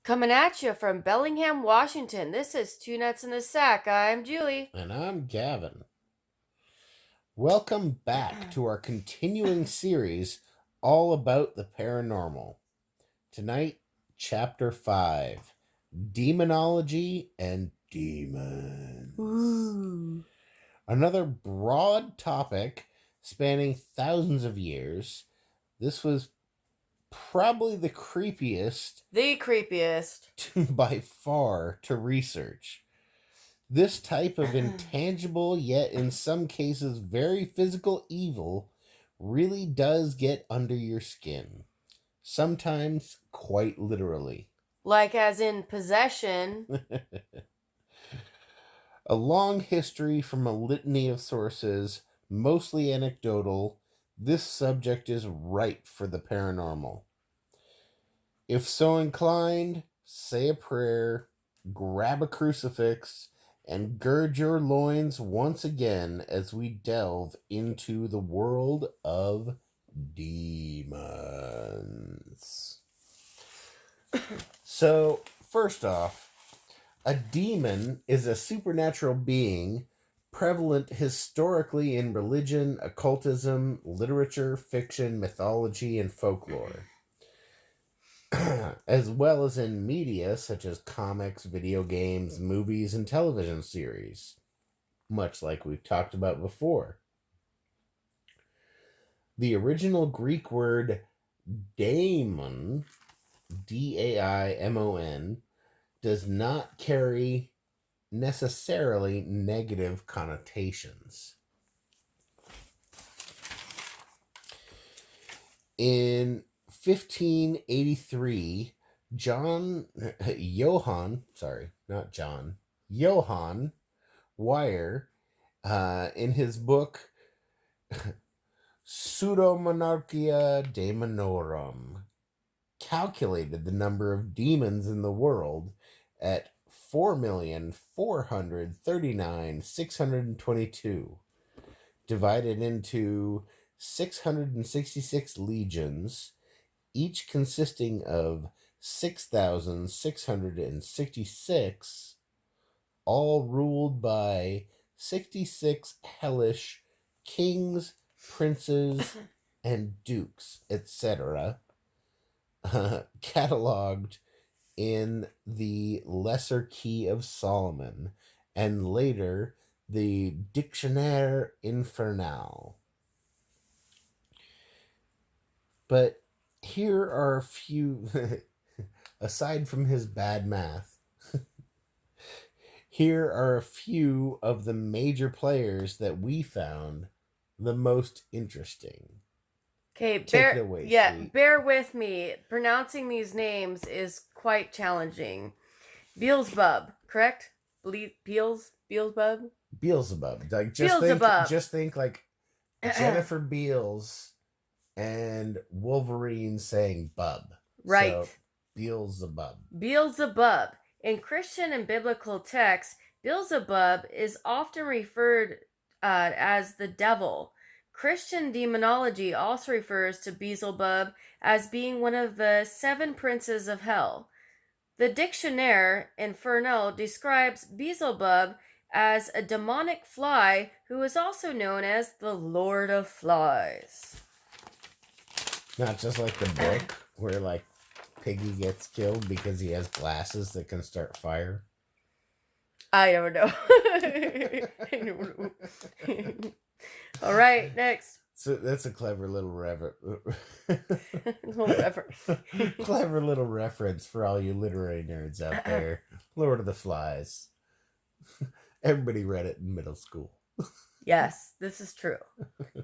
Coming at you from Bellingham, Washington. This is Two Nuts in a Sack. I'm Julie. And I'm Gavin. Welcome back to our continuing series all about the paranormal. Tonight, Chapter 5 Demonology and Demons. Ooh. Another broad topic spanning thousands of years. This was probably the creepiest by far to research. This type of intangible, yet in some cases very physical evil really does get under your skin. Sometimes quite literally. Like as in possession. A long history from a litany of sources, mostly anecdotal, this subject is ripe for the paranormal. If so inclined, say a prayer, grab a crucifix, and gird your loins once again as we delve into the world of demons. So, first off, a demon is a supernatural being prevalent historically in religion, occultism, literature, fiction, mythology, and folklore. As well as in media such as comics, video games, movies, and television series, much like we've talked about before. The original Greek word daimon, D-A-I-M-O-N, does not carry necessarily negative connotations. In 1583, Johann Weyr, in his book Pseudomonarchia Daemonorum, calculated the number of demons in the world at 4,439,622, divided into 666 legions, each consisting of 6,666, all ruled by 66 hellish kings, princes, and dukes, etc., cataloged in the Lesser Key of Solomon, and later the Dictionnaire Infernal. But here are a few, aside from his bad math, here are a few of the major players that we found the most interesting. Okay, Take it away, Sweet. bear with me. Pronouncing these names is quite challenging. Beelzebub, correct? Beelzebub? Beelzebub. Like just think like Jennifer Beals and Wolverine saying bub. Right. So, Beelzebub. Beelzebub. In Christian and biblical texts, Beelzebub is often referred as the devil. Christian demonology also refers to Beelzebub as being one of the 7 princes of hell. The Dictionnaire Infernal describes Beelzebub as a demonic fly who is also known as the Lord of Flies. Not just like the book where like Piggy gets killed because he has glasses that can start fire. I don't know. All right, next. So that's a clever little clever little reference for all you literary nerds out there. Lord of the Flies. Everybody read it in middle school. Yes, this is true.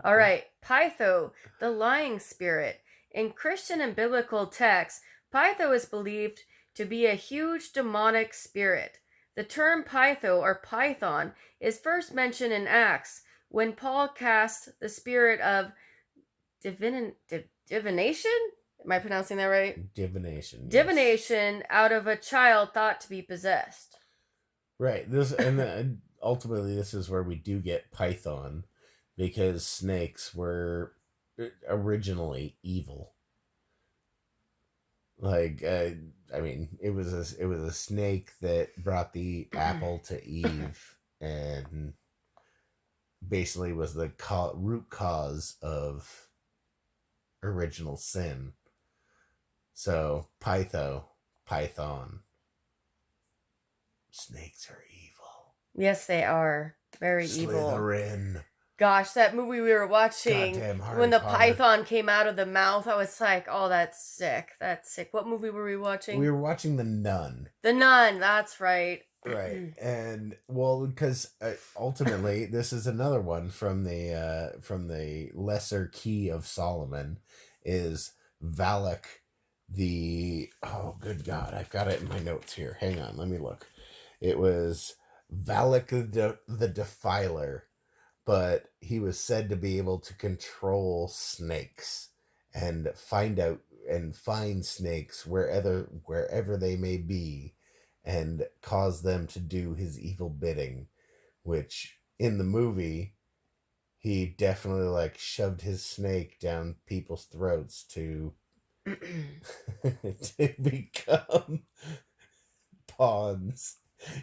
All right, Pytho, the lying spirit. In Christian and biblical texts, Pytho is believed to be a huge demonic spirit. The term Pytho or Python is first mentioned in Acts when Paul cast the spirit of divination? Am I pronouncing that right? Divination. Yes. Divination out of a child thought to be possessed. Right. This and ultimately this is where we do get Python, because snakes were originally evil. Like, it was a snake that brought the apple to Eve, and basically was the root cause of original sin. So Python, snakes are evil. Yes, they are. Very evil. Slytherin. Gosh, that movie we were watching, Goddamn Harry when the Potter. python came out of the mouth, I was like, oh, that's sick. That's sick. What movie were we watching? We were watching The Nun. The Nun, that's right. Right. And well, because ultimately this is another one from the Lesser Key of Solomon, is Valak, the, oh good God, I've got it in my notes here. Hang on, let me look. It was Valak the Defiler, but he was said to be able to control snakes and find snakes wherever they may be, and cause them to do his evil bidding, which in the movie he definitely like shoved his snake down people's throats to to become pawns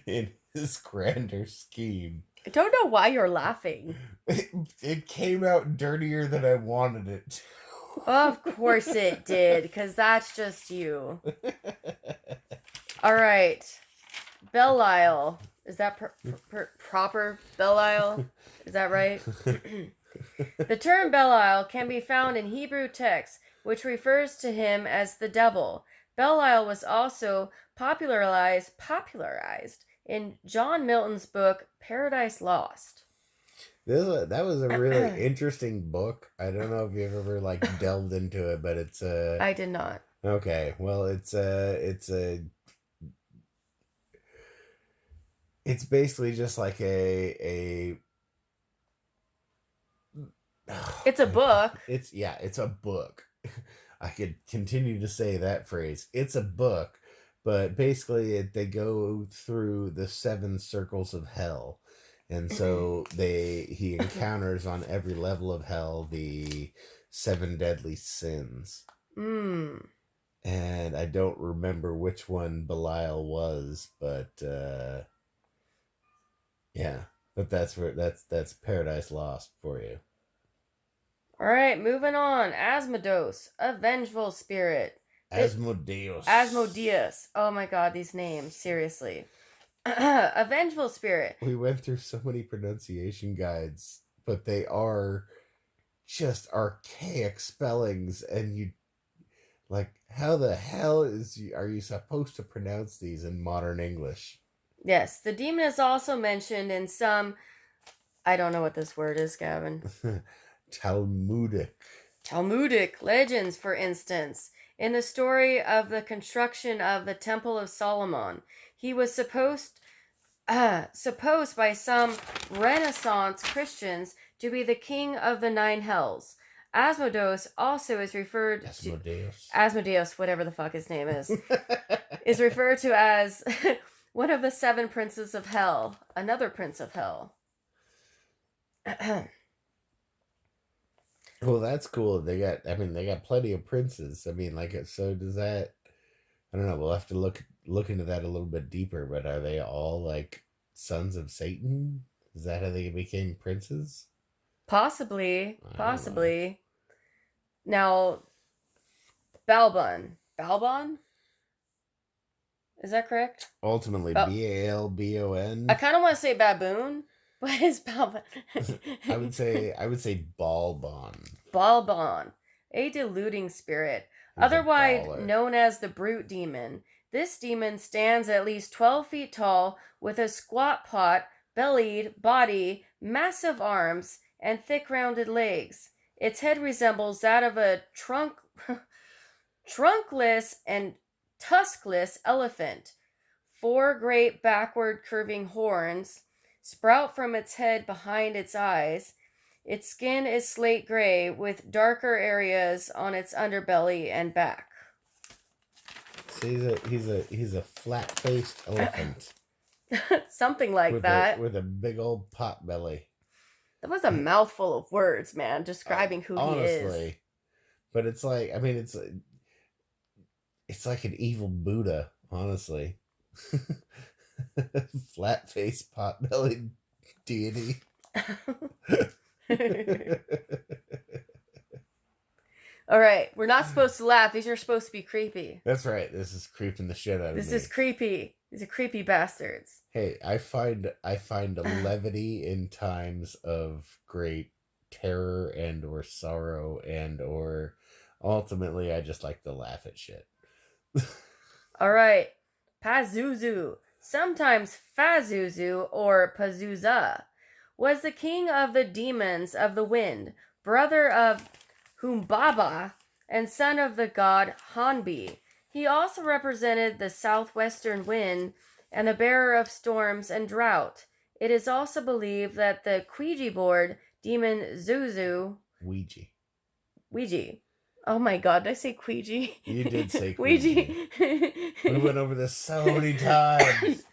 in his grander scheme. I don't know why you're laughing. It came out dirtier than I wanted it to. Of course it did, because that's just you. All right. Belial. Is that proper? Belial? Is that right? The term Belial can be found in Hebrew texts, which refers to him as the devil. Belial was also popularized in John Milton's book Paradise Lost. That was a really interesting book. I don't know if you've ever like delved into it, but it's I did not. okay. Well, it's basically just like It's a book. It's a book. I could continue to say that phrase. It's a book, but basically they go through the 7 circles of hell. And so he encounters on every level of hell the 7 deadly sins. Mm. And I don't remember which one Belial was, but yeah. But that's Paradise Lost for you. All right, moving on. Asmodeus, a vengeful spirit. Asmodeus. Oh my god, these names. Seriously. A vengeful spirit. We went through so many pronunciation guides, but they are just archaic spellings, and you like, how the hell are you supposed to pronounce these in modern English? Yes, the demon is also mentioned in some, I don't know what this word is, Gavin. Talmudic Legends, for instance. In the story of the construction of the Temple of Solomon, he was supposed by some Renaissance Christians to be the king of the 9 hells. Asmodeus also is referred to Asmodeus, whatever the fuck his name is referred to as one of the 7 princes of hell, another prince of hell. Well, that's cool. They got plenty of princes. I mean, like, so does that, I don't know, we'll have to look into that a little bit deeper, but are they all like sons of Satan? Is that how they became princes? Possibly. Now, Balbon. Is that correct? Ultimately, Balbon. I kind of want to say baboon, but it's Balbon. I would say Balbon. Balbon, a deluding spirit, otherwise known as the brute demon. This demon stands at least 12 feet tall, with a squat pot-bellied body, massive arms, and thick rounded legs. Its head resembles that of a trunkless and tuskless elephant. 4 great backward curving horns sprout from its head behind its eyes. Its skin is slate gray with darker areas on its underbelly and back. So he's a flat-faced elephant. Something like that. With a big old pot belly. That was a mouthful of words, man, describing who honestly, he is. But it's like, I mean, It's like an evil Buddha, honestly. Flat faced pot bellied deity. All right, we're not supposed to laugh. These are supposed to be creepy. That's right. This is creeping the shit out of This me. is creepy. These are creepy bastards. Hey, I find a levity in times of great terror and or sorrow and or ultimately I just like to laugh at shit. All right, Pazuzu, sometimes Fazuzu or Pazuza, was the king of the demons of the wind, brother of Humbaba, and son of the god Hanbi. He also represented the southwestern wind and the bearer of storms and drought. It is also believed that the Ouija board demon Zuzu, Ouija. Oh my god, did I say Ouija? You did say Ouija. We went over this so many times.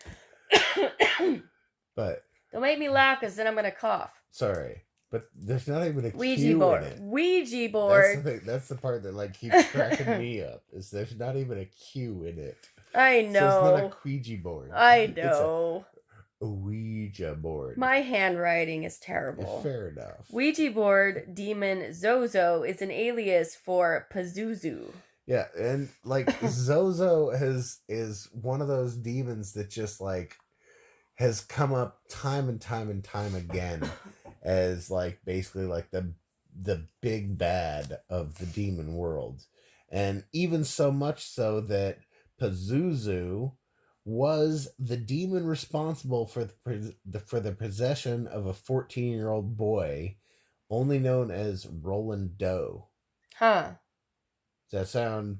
But don't make me laugh because then I'm gonna cough. Sorry. But there's not even a Ouija cue board. in it. Ouija board. That's the thing. That's the part that like keeps cracking me up. Is there's not even a cue in it. I know. So it's not a Ouija board. I know. It's a Ouija board. My handwriting is terrible. Fair enough. Ouija board demon Zozo is an alias for Pazuzu. Yeah, and like Zozo is one of those demons that just like has come up time and time and time again as like basically like the big bad of the demon world. And even so much so that Pazuzu was the demon responsible for the possession of a 14-year-old boy, only known as Roland Doe. Huh. Does that sound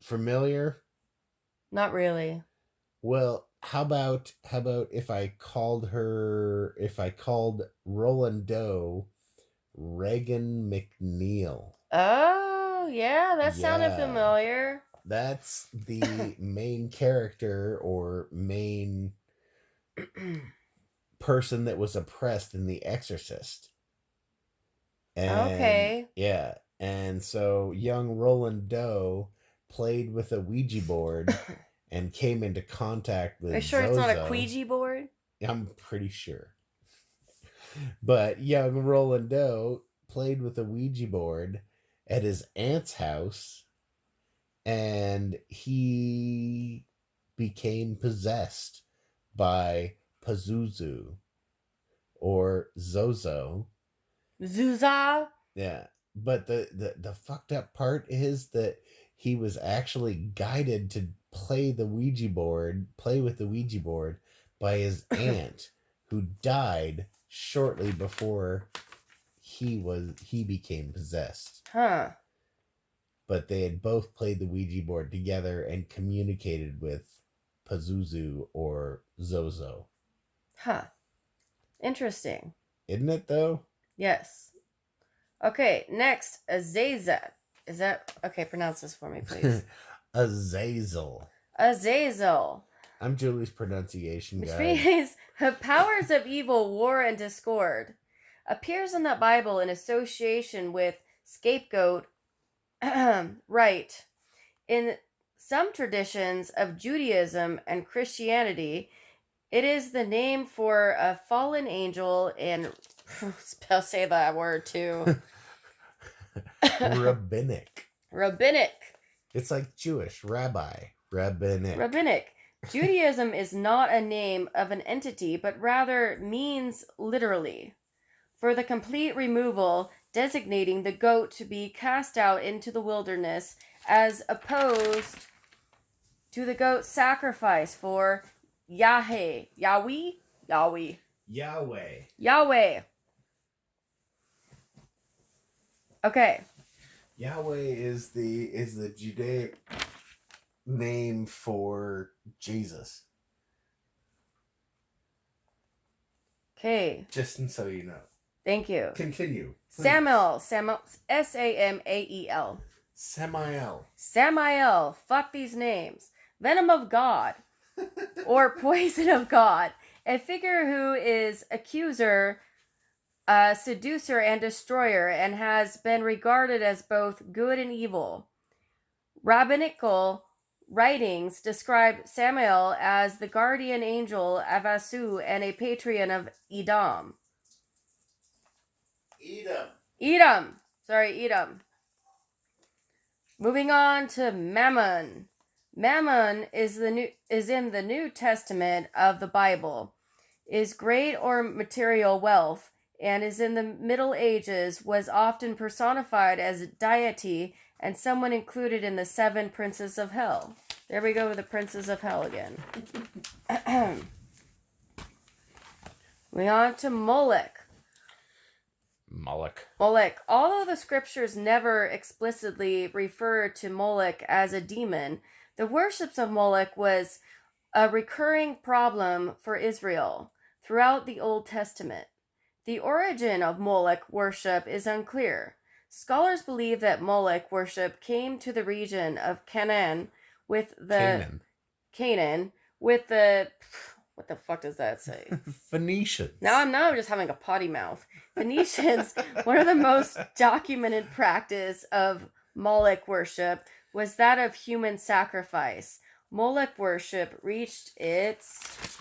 familiar? Not really. Well, how about if I called Roland Doe Reagan McNeil? Oh, yeah, that sounded familiar. That's the main character or main person that was oppressed in The Exorcist. And, okay. Yeah. And so young Roland Doe played with a Ouija board and came into contact with Are you sure Zozo. It's not a Ouija board? I'm pretty sure. But young Roland Doe played with a Ouija board at his aunt's house, and he became possessed by Pazuzu or Zozo. Zuza? Yeah. But the fucked up part is that he was actually guided to play with the Ouija board by his aunt who died shortly before he became possessed. Huh. But they had both played the Ouija board together and communicated with Pazuzu or Zozo. Huh. Interesting. Isn't it though? Yes. Okay, next, Azazel. Is that okay? Pronounce this for me, please. Azazel. Azazel. I'm Julie's pronunciation Which guy. means powers of evil, war, and discord. Appears in the Bible in association with scapegoat. Right. In some traditions of Judaism and Christianity, it is the name for a fallen angel and I'll say that word too. Rabbinic. It's like Jewish, rabbi. Rabbinic. Judaism is not a name of an entity, but rather means literally. For the complete removal, designating the goat to be cast out into the wilderness, as opposed to the goat sacrifice for Yahweh. Okay. Yahweh is the Judaic name for Jesus. Okay. Just so you know. Thank you. Continue. Please. Samael, Samael. Samael. Fuck these names. Venom of God. Or poison of God. A figure who is accuser, seducer, and destroyer, and has been regarded as both good and evil. Rabbinical writings describe Samael as the guardian angel of Asu and a patron of Edom. Edom. Moving on to Mammon. Mammon is in the New Testament of the Bible, is great or material wealth, and is in the Middle Ages, was often personified as a deity and someone included in the 7 princes of hell. There we go with the princes of hell again. Moving on to Moloch. Although the scriptures never explicitly refer to Moloch as a demon, the worship of Moloch was a recurring problem for Israel throughout the Old Testament. The origin of Moloch worship is unclear. Scholars believe that Moloch worship came to the region of Canaan with the what the fuck does that say? Phoenicians. Now I'm just having a potty mouth. Phoenicians, one of the most documented practice of Moloch worship was that of human sacrifice. Moloch worship reached its...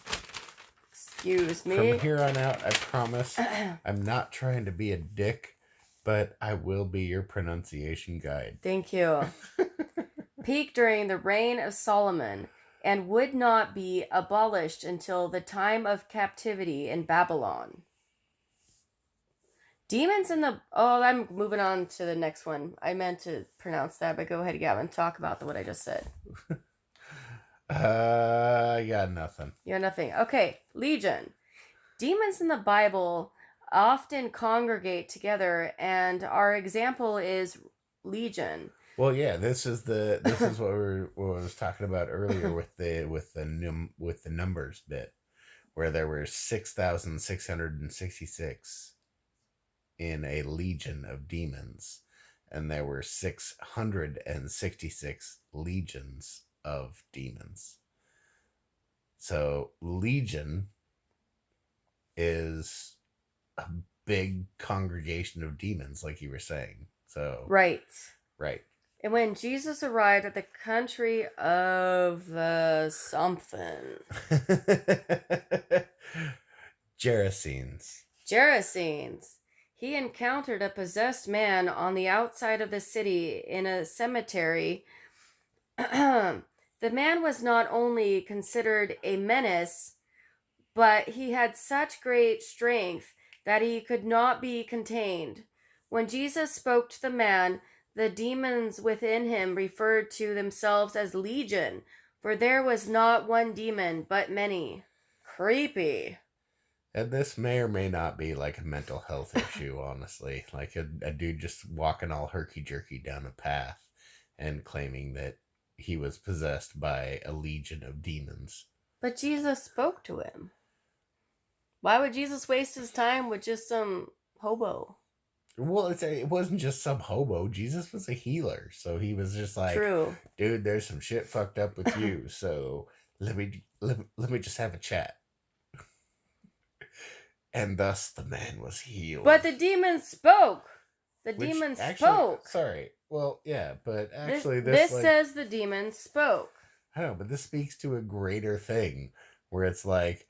Excuse me. From here on out, I promise, I'm not trying to be a dick, but I will be your pronunciation guide. Thank you. Peaked during the reign of Solomon and would not be abolished until the time of captivity in Babylon. Demons in the... Oh, I'm moving on to the next one. I meant to pronounce that, but go ahead, Gavin. Talk about what I just said. I got nothing. You got nothing. Okay, Legion. Demons in the Bible often congregate together, and our example is Legion. Well, yeah, this is what I was talking about earlier with the numbers bit, where there were 6,666 in a legion of demons, and there were 666 legions of demons. So legion is a big congregation of demons, like you were saying. So right. And when Jesus arrived at the country of something. Gerasenes, he encountered a possessed man on the outside of the city in a cemetery. The man was not only considered a menace, but he had such great strength that he could not be contained. When Jesus spoke to the man, the demons within him referred to themselves as legion, for there was not one demon, but many. Creepy. And this may or may not be like a mental health issue, honestly. Like a dude just walking all herky-jerky down a path and claiming that he was possessed by a legion of demons. But Jesus spoke to him. Why would Jesus waste his time with just some hobo? Well, it wasn't just some hobo. Jesus was a healer. So he was just like, true, dude, there's some shit fucked up with you. So let me just have a chat. And thus the man was healed. But the demons spoke. Demons spoke. Sorry. Well, yeah, but actually this says the demons spoke. I know, but this speaks to a greater thing where it's like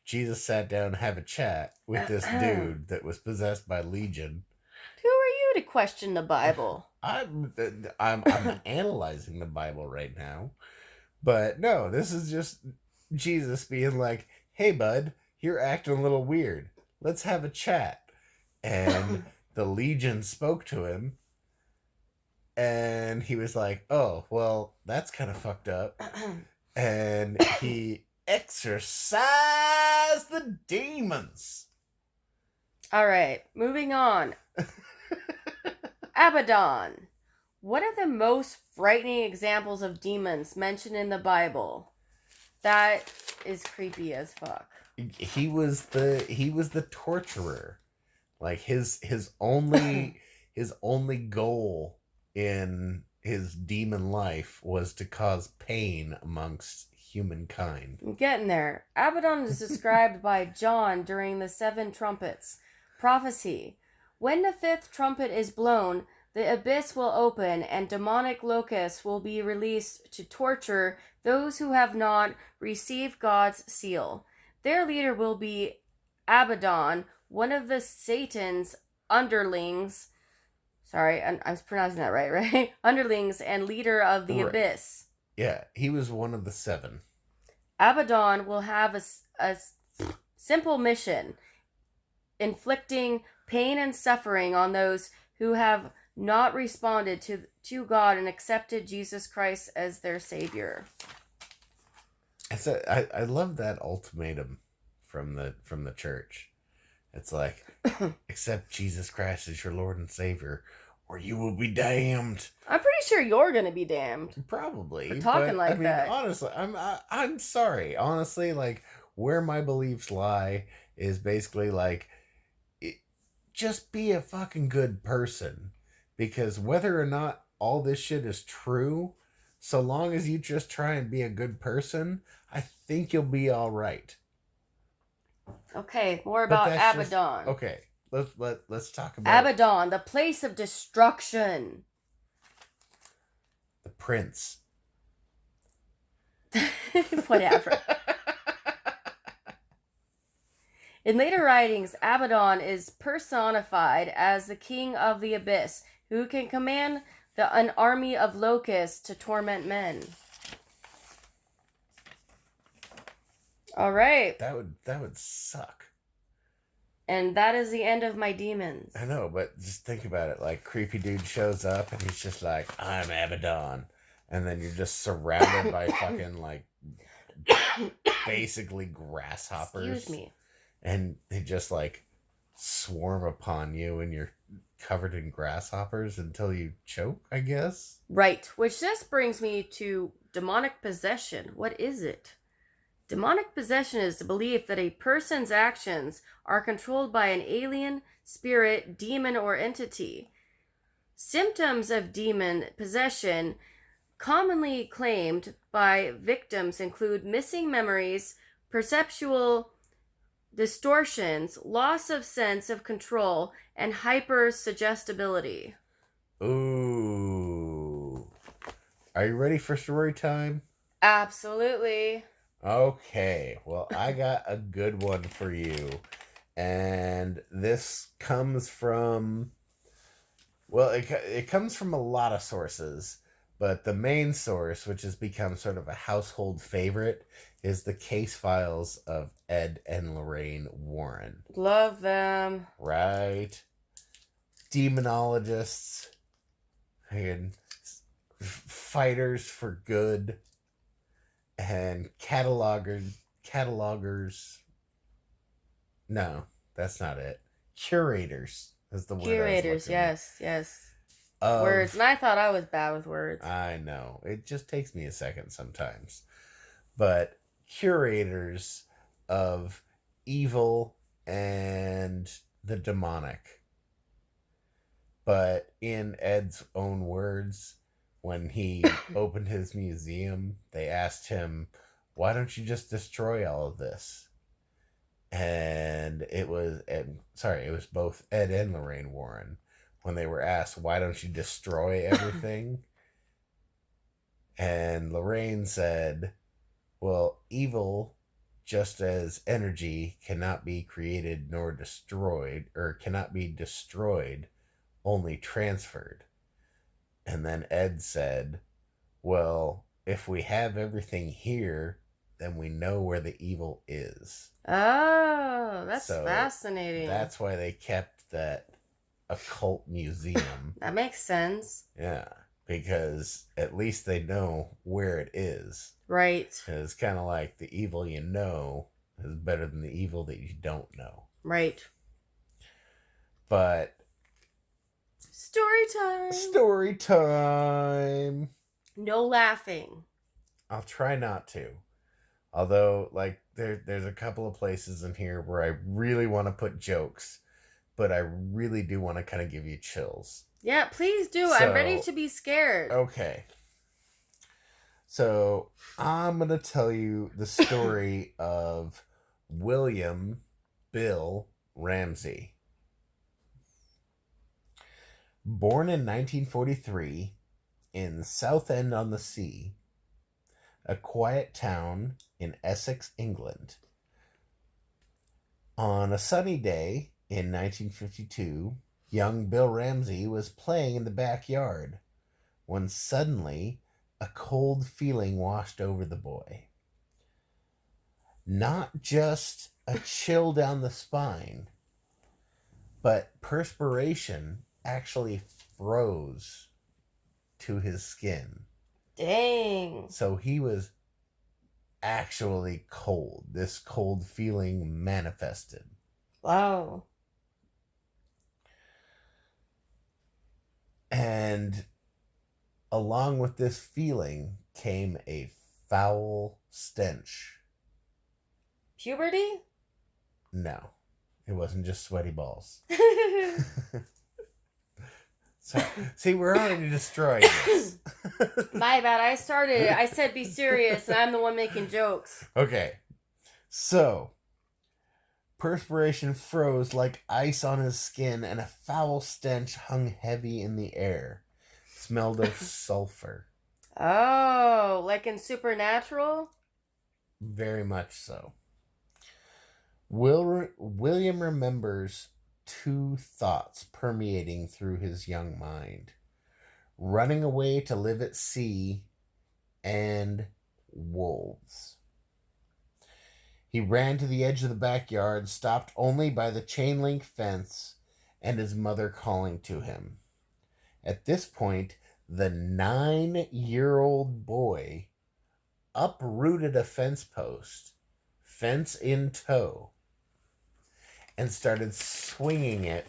Jesus sat down and have a chat with this dude that was possessed by legion. Who are you to question the Bible? I'm analyzing the Bible right now. But no, this is just Jesus being like, hey, bud, you're acting a little weird. Let's have a chat. And the legion spoke to him. And he was like, oh, well, that's kind of fucked up. And he exorcised the demons. All right, moving on. Abaddon. What are the most frightening examples of demons mentioned in the Bible? That is creepy as fuck. He was the torturer. Like his only goal in his demon life was to cause pain amongst humankind. I'm getting there. Abaddon is described by John during the 7 trumpets prophecy. When the 5th trumpet is blown, the abyss will open and demonic locusts will be released to torture those who have not received God's seal. Their leader will be Abaddon, one of the Satan's underlings. Sorry, I was pronouncing that right, right? Underlings and leader of the Right. abyss. Yeah, he was one of the 7. Abaddon will have a simple mission, inflicting pain and suffering on those who have not responded to God and accepted Jesus Christ as their Savior. I love that ultimatum from the church. It's like, accept Jesus Christ as your Lord and Savior, or you will be damned. I'm pretty sure you're gonna be damned. Probably, For talking but like I mean, that. honestly, I'm sorry. Honestly, like where my beliefs lie is basically like, just be a fucking good person, because whether or not all this shit is true, so long as you just try and be a good person, I think you'll be all right. Okay, more But about that's just Abaddon. okay. Let's talk about Abaddon, the place of destruction. the prince. Whatever. In later writings, Abaddon is personified as the king of the abyss, who can command an army of locusts to torment men. All right. That would suck. And that is the end of my demons. I know, but just think about it. Like, creepy dude shows up and he's just like, I'm Abaddon. And then you're just surrounded by fucking, like, basically grasshoppers. Excuse me. And they just, like, swarm upon you and you're covered in grasshoppers until you choke, I guess? Right. Which just brings me to demonic possession. What is it? Demonic possession is the belief that a person's actions are controlled by an alien, spirit, demon, or entity. Symptoms of demon possession commonly claimed by victims include missing memories, perceptual distortions, loss of sense of control, and hypersuggestibility. Ooh. Are you ready for story time? Absolutely. Okay, well, I got a good one for you. And this comes from, well, it comes from a lot of sources, but the main source, which has become sort of a household favorite, is the case files of Ed and Lorraine Warren. Love them. Right? Demonologists and fighters for good and catalogers. No, that's not it. Curators is the word. Curators, yes. Words. And I thought I was bad with words. I know. It just takes me a second sometimes. But curators of evil and the demonic. But in Ed's own words, when he opened his museum, they asked him, why don't you just destroy all of this? And it was both Ed and Lorraine Warren. When they were asked, why don't you destroy everything? And Lorraine said, well, evil, just as energy, cannot be created nor destroyed, or cannot be destroyed, only transferred. And then Ed said, well, if we have everything here, then we know where the evil is. Oh, that's fascinating. That's why they kept that occult museum. That makes sense. Yeah, because at least they know where it is. Right. It's kind of like the evil you know is better than the evil that you don't know. Right. But story time. Story time. No laughing. I'll try not to. Although, like, there's a couple of places in here where I really want to put jokes, but I really do want to kind of give you chills. Yeah, please do. I'm ready to be scared. Okay. So, I'm going to tell you the story of William Bill Ramsey. Born in 1943 in Southend-on-the-Sea, a quiet town in Essex, England. On a sunny day in 1952, young Bill Ramsey was playing in the backyard when suddenly a cold feeling washed over the boy. Not just a chill down the spine, but perspiration actually froze to his skin. Dang. So he was actually cold. This cold feeling manifested. Wow. And along with this feeling came a foul stench. Puberty? No, it wasn't just sweaty balls. So, see, we're already destroying this. My bad. I started it. I said be serious, and I'm the one making jokes. Okay. So, perspiration froze like ice on his skin, and a foul stench hung heavy in the air. Smelled of sulfur. Oh, like in Supernatural? Very much so. William remembers two thoughts permeating through his young mind: running away to live at sea and wolves. He ran to the edge of the backyard, stopped only by the chain link fence and his mother calling to him. At this point, the 9-year-old boy uprooted a fence post, fence in tow, and started swinging it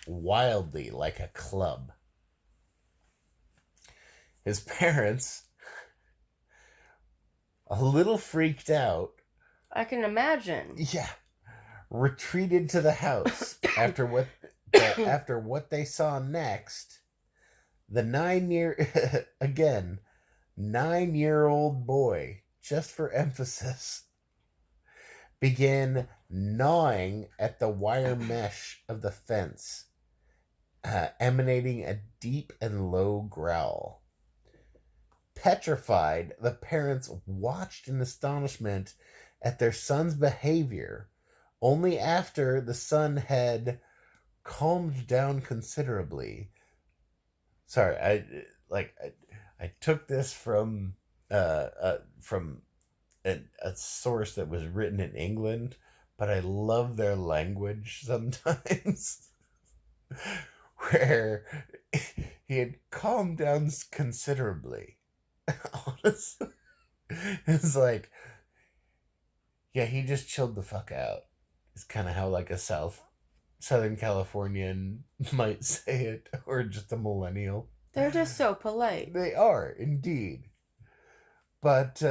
wildly like a club. His parents, a little freaked out, I can imagine. retreated to the house after what they saw next. The 9-year-old boy, just for emphasis, began gnawing at the wire mesh of the fence, emanating a deep and low growl. Petrified, the parents watched in astonishment at their son's behavior. Only after the son had calmed down considerably. Sorry, I took this from a source that was written in England, but I love their language sometimes. Where he had calmed down considerably. Honestly, it's like, yeah, he just chilled the fuck out. It's kind of how like a Southern Californian might say it, or just a millennial. They're just so polite. They are, indeed. But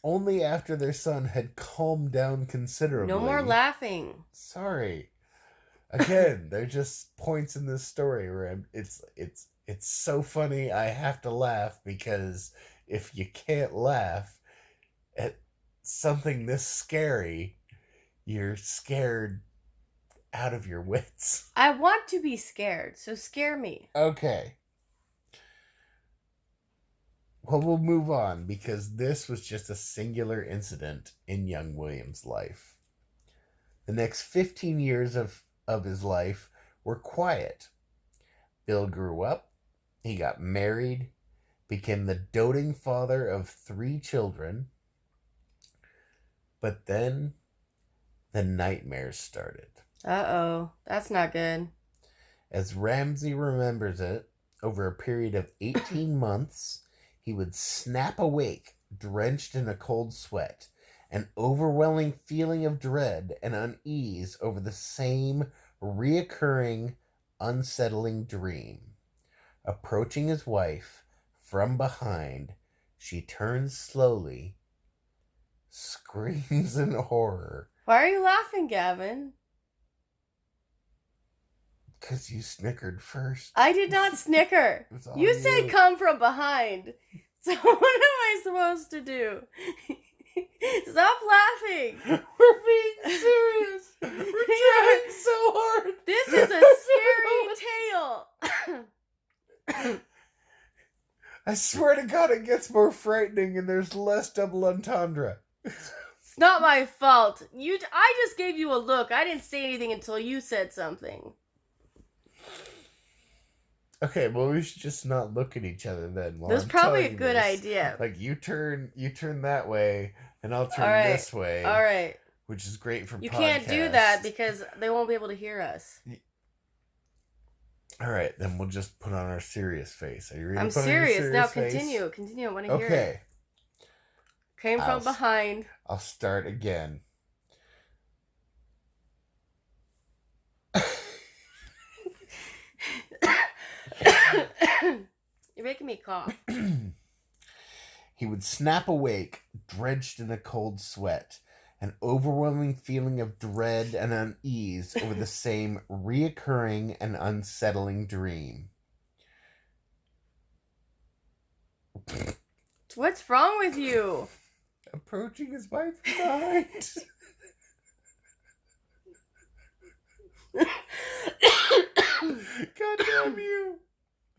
only after their son had calmed down considerably. No more laughing. Sorry. Again, they're just points in this story where it's so funny I have to laugh, because if you can't laugh at something this scary, you're scared out of your wits. I want to be scared, so scare me. Okay. Well, we'll move on, because this was just a singular incident in young William's life. The next 15 years of his life were quiet. Bill grew up, he got married, became the doting father of 3 children, but then the nightmares started. Uh-oh, that's not good. As Ramsey remembers it, over a period of 18 months, he would snap awake, drenched in a cold sweat, an overwhelming feeling of dread and unease over the same reoccurring, unsettling dream. Approaching his wife from behind, she turns slowly, screams in horror. Why are you laughing, Gavin? Because you snickered first. I did not snicker. You said come from behind. So what am I supposed to do? Stop laughing. We're being serious. We're trying so hard. This is a scary tale. I swear to God, it gets more frightening and there's less double entendre. It's not my fault. I just gave you a look. I didn't say anything until you said something. Okay, well, we should just not look at each other then. That's probably a good idea. Like you turn that way, and I'll turn this way. All right. Which is great for. You can't do that because they won't be able to hear us. All right, then we'll just put on our serious face. Are you ready? I'm serious. Now continue. Continue. I want to hear it. Okay. Came from behind. I'll start again. You're making me cough. He would snap awake, drenched in a cold sweat, an overwhelming feeling of dread and unease over the same reoccurring and unsettling dream. What's wrong with you? Approaching his wife behind. Goddamn you.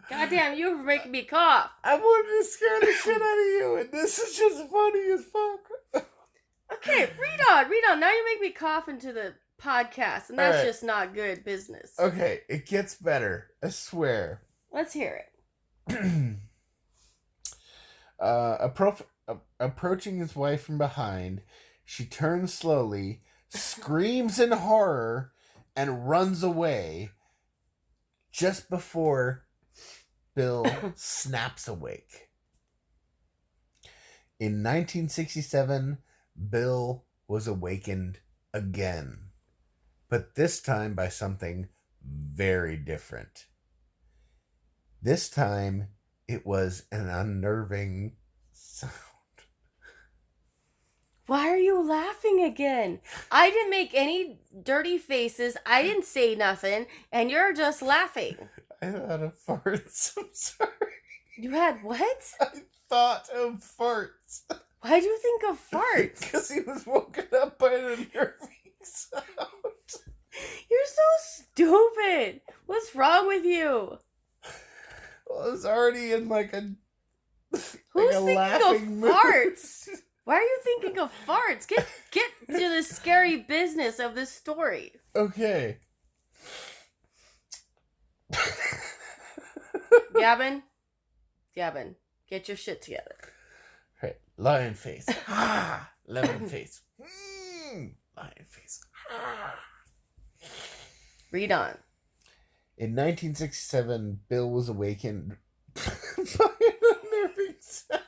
Goddamn, you were making me cough. I wanted to scare the shit out of you, and this is just funny as fuck. Okay, read on. Now you make me cough into the podcast, and that's just not good business. Okay, it gets better. I swear. Let's hear it. Approaching his wife from behind, she turns slowly, screams in horror, and runs away just before Bill snaps awake. In 1967, Bill was awakened again, but this time by something very different. This time, it was an unnerving sound. Why are you laughing again? I didn't make any dirty faces. I didn't say nothing, and you're just laughing. I thought of farts. I'm sorry. You had what? I thought of farts. Why'd you think of farts? Because he was woken up by an unnerving sound. You're so stupid. What's wrong with you? Well, I was already in like a... Who's thinking of farts? Why are you thinking of farts? Get to the scary business of this story. Okay. Gavin, get your shit together. Right, lion face. Lemon face. Lion face. Read on. In 1967, Bill was awakened by an unnerving sound.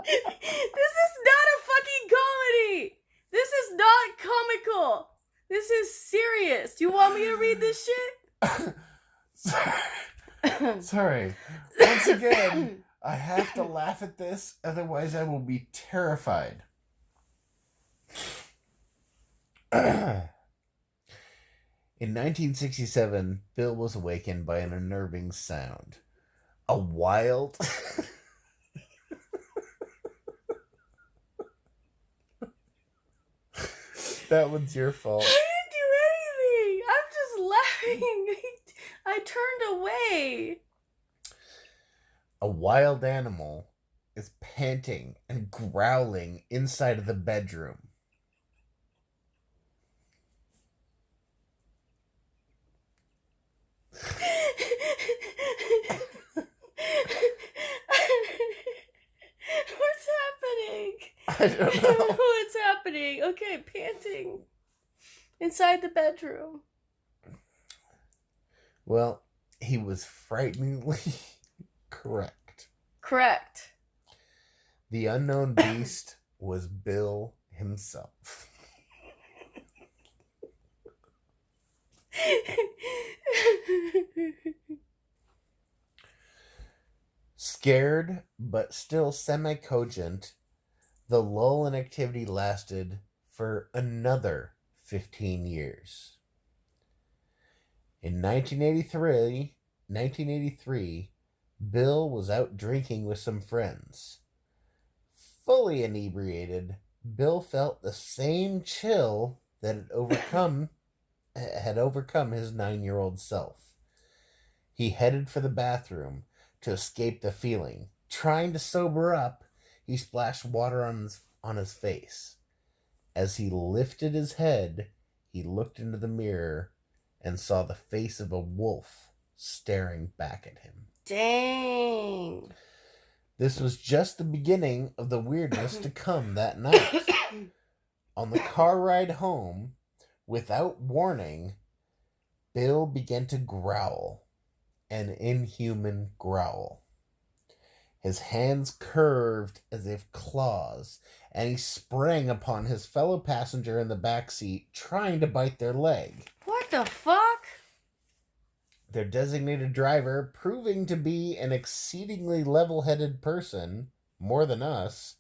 This is not a fucking comedy. This is not comical. This is serious. Do you want me to read this shit? Sorry. Once again, I have to laugh at this, otherwise I will be terrified. In 1967, Bill was awakened by an unnerving sound. A wild... That one's your fault. I didn't do anything. I'm just laughing. I turned away. A wild animal is panting and growling inside of the bedroom. What's happening? I don't know. What's happening? Okay, panting inside the bedroom. Well, he was frighteningly correct. Correct. The unknown beast was Bill himself. Scared, but still semi-cogent, the lull in activity lasted for another 15 years. In 1983, Bill was out drinking with some friends. Fully inebriated, Bill felt the same chill that had overcome his 9-year-old self. He headed for the bathroom to escape the feeling. Trying to sober up, he splashed water on his face. As he lifted his head, he looked into the mirror and saw the face of a wolf staring back at him. Dang. This was just the beginning of the weirdness to come that night. On the car ride home, without warning, Bill began to growl, an inhuman growl. His hands curved as if claws, and he sprang upon his fellow passenger in the back seat, trying to bite their leg. What the fuck? Their designated driver, proving to be an exceedingly level-headed person, more than us,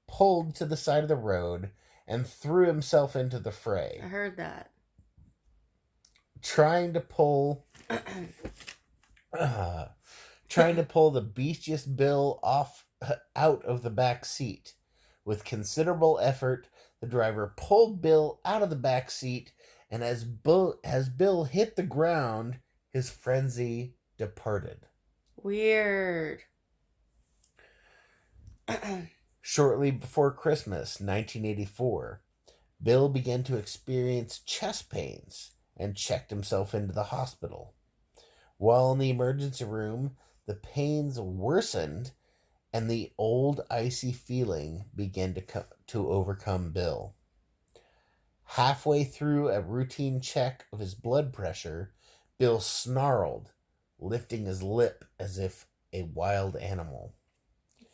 pulled to the side of the road and threw himself into the fray. I heard that. Trying to pull the beastiest Bill out of the back seat. With considerable effort, the driver pulled Bill out of the back seat, and as Bill hit the ground, his frenzy departed. Weird. Shortly before Christmas, 1984, Bill began to experience chest pains and checked himself into the hospital. While in the emergency room, the pains worsened and the old icy feeling began to overcome Bill. Halfway through a routine check of his blood pressure, Bill snarled, lifting his lip as if a wild animal.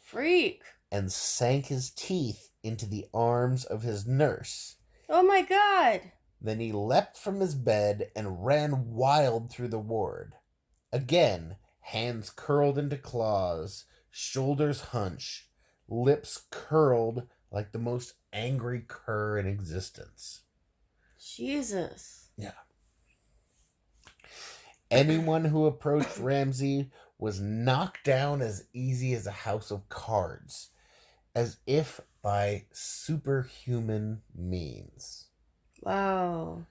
Freak. And sank his teeth into the arms of his nurse. Oh my god. Then he leapt from his bed and ran wild through the ward. Again, hands curled into claws, shoulders hunched, lips curled like the most angry cur in existence. Jesus. Yeah. Anyone who approached Ramsey was knocked down as easy as a house of cards, as if by superhuman means. Wow.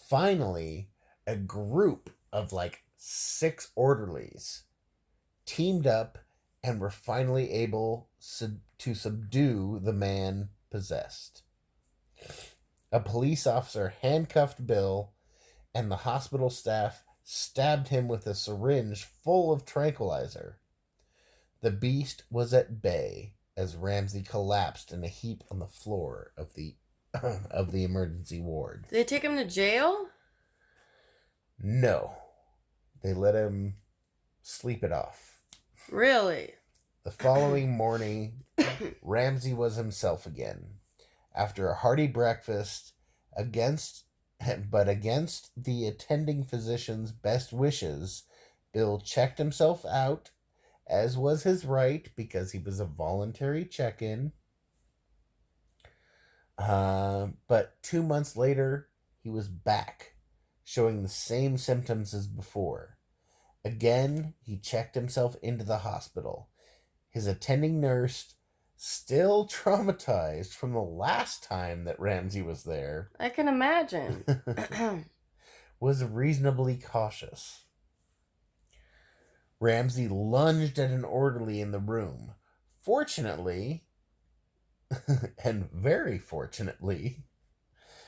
Finally, a group of like 6 orderlies teamed up and were finally able to subdue the man possessed. A police officer handcuffed Bill, and the hospital staff stabbed him with a syringe full of tranquilizer. The beast was at bay as Ramsey collapsed in a heap on the floor of the emergency ward. Did they take him to jail? No. They let him sleep it off. Really? The following morning, Ramsey was himself again. After a hearty breakfast, against the attending physician's best wishes, Bill checked himself out, as was his right, because he was a voluntary check-in. But 2 months later, he was back, showing the same symptoms as before. Again, he checked himself into the hospital. His attending nurse, still traumatized from the last time that Ramsey was there, I can imagine. was reasonably cautious. Ramsey lunged at an orderly in the room. Fortunately, and very fortunately,